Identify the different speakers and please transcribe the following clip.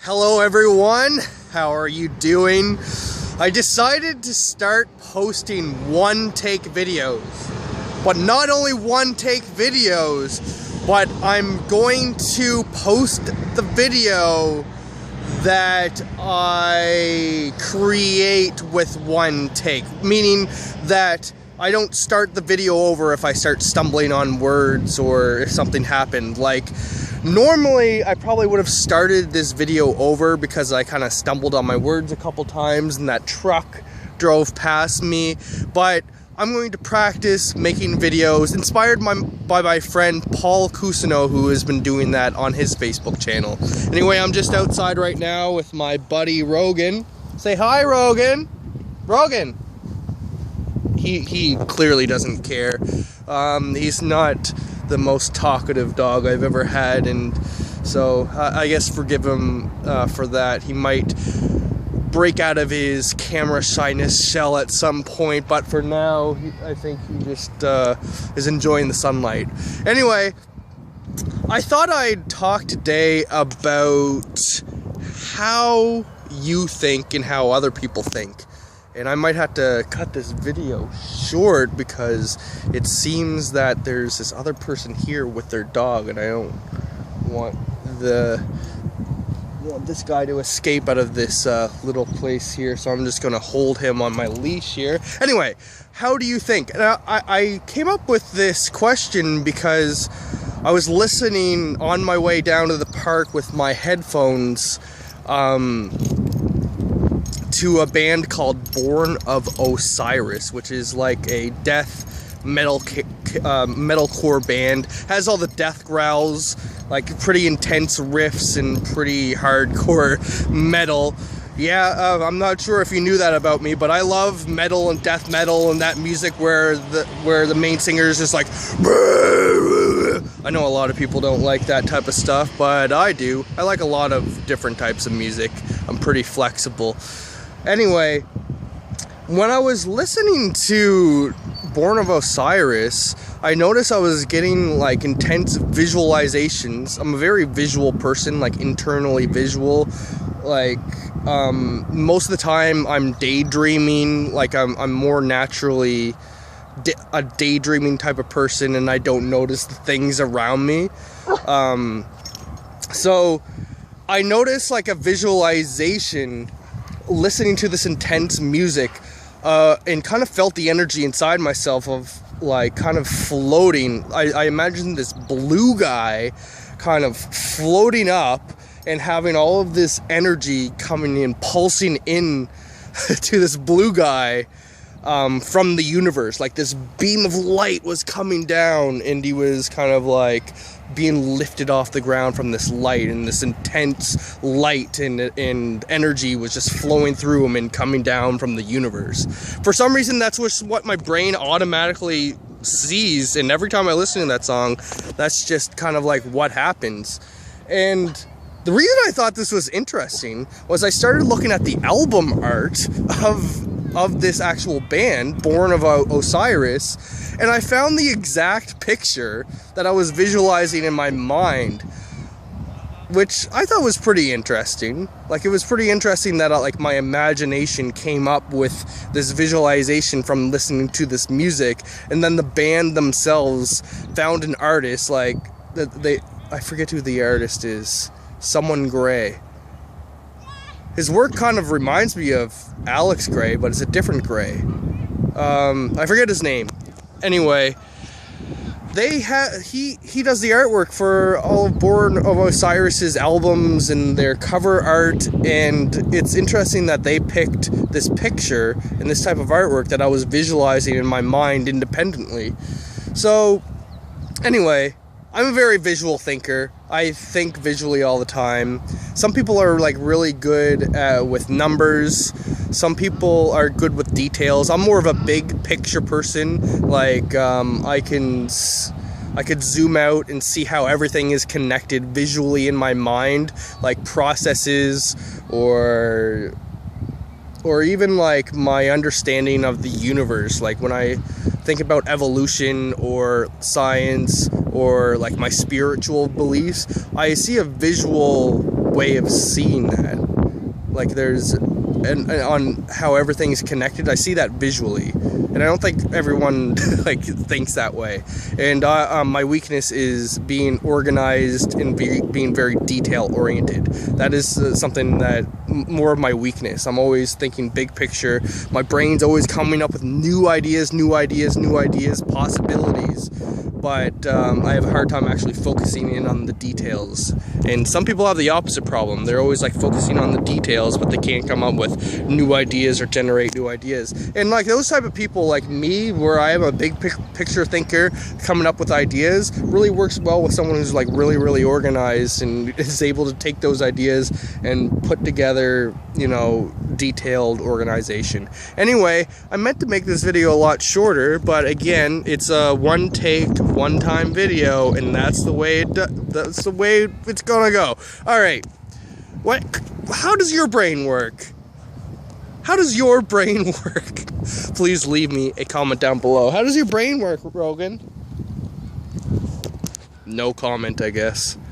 Speaker 1: Hello everyone, how are you doing? I decided to start posting one-take videos, but not only one-take videos, but I'm going to post the video that I create with one take, meaning that I don't start the video over if I start stumbling on words or if something happened. Like, normally I probably would have started this video over because I kind of stumbled on my words a couple times and that truck drove past me, but I'm going to practice making videos inspired by my friend Paul Cousineau, who has been doing that on his Facebook channel. Anyway, I'm just outside right now with my buddy Rogan. Say hi, Rogan. Rogan. He clearly doesn't care. He's not the most talkative dog I've ever had, and so I guess forgive him for that. He might break out of his camera shyness shell at some point, but for now, I think he just is enjoying the sunlight. Anyway, I thought I'd talk today about how you think and how other people think. And I might have to cut this video short because it seems that there's this other person here with their dog, and I don't want this guy to escape out of this little place here, so I'm just gonna hold him on my leash here. Anyway, how do you think? And I came up with this question because I was listening on my way down to the park with my headphones to a band called Born of Osiris, which is like a death metalcore band. Has all the death growls, like pretty intense riffs and pretty hardcore metal. Yeah, I'm not sure if you knew that about me, but I love metal and death metal and that music where the main singer is just like. I know a lot of people don't like that type of stuff, but I do. I like a lot of different types of music. I'm pretty flexible. Anyway, when I was listening to Born of Osiris, I noticed I was getting like intense visualizations. I'm a very visual person, like internally visual. Like most of the time I'm daydreaming, like I'm more naturally a daydreaming type of person, and I don't notice the things around me. So I noticed like a visualization listening to this intense music, and kind of felt the energy inside myself of like kind of floating. I imagined this blue guy kind of floating up and having all of this energy coming in, pulsing in to this blue guy from the universe. Like this beam of light was coming down, and he was kind of like being lifted off the ground from this light, and this intense light and energy was just flowing through him and coming down from the universe. For some reason, that's what my brain automatically sees, and every time I listen to that song, that's just kind of like what happens. And the reason I thought this was interesting was I started looking at the album art of this actual band, Born of Osiris, and I found the exact picture that I was visualizing in my mind, which I thought was pretty interesting. Like, it was pretty interesting that like my imagination came up with this visualization from listening to this music, and then the band themselves found an artist, like I forget who the artist is, Someone Gray. His work kind of reminds me of Alex Gray, but it's a different Gray. I forget his name. Anyway, he does the artwork for all of Born of Osiris's albums and their cover art, and it's interesting that they picked this picture and this type of artwork that I was visualizing in my mind independently. So, anyway, I'm a very visual thinker. I think visually all the time. Some people are like really good with numbers. Some people are good with details. I'm more of a big picture person. Like I could zoom out and see how everything is connected visually in my mind, like processes or even like my understanding of the universe. Like when I think about evolution or science or like my spiritual beliefs, I see a visual way of seeing that. Like there's, and on how everything's connected, I see that visually, and I don't think everyone like thinks that way. And my weakness is being organized and being very detail oriented. That is something that more of my weakness. I'm always thinking big picture. My brain's always coming up with new ideas, possibilities. But I have a hard time actually focusing in on the details. And some people have the opposite problem. They're always like focusing on the details, but they can't come up with new ideas or generate new ideas. And like those type of people like me, where I am a big picture thinker, coming up with ideas, really works well with someone who's like really organized and is able to take those ideas and put together, you know, detailed organization. Anyway, I meant to make this video a lot shorter, but again, it's a one take, one time video, and that's the way it's gonna go. All right, how does your brain work? How does your brain work? Please leave me a comment down below. How does your brain work, Rogan? No comment, I guess.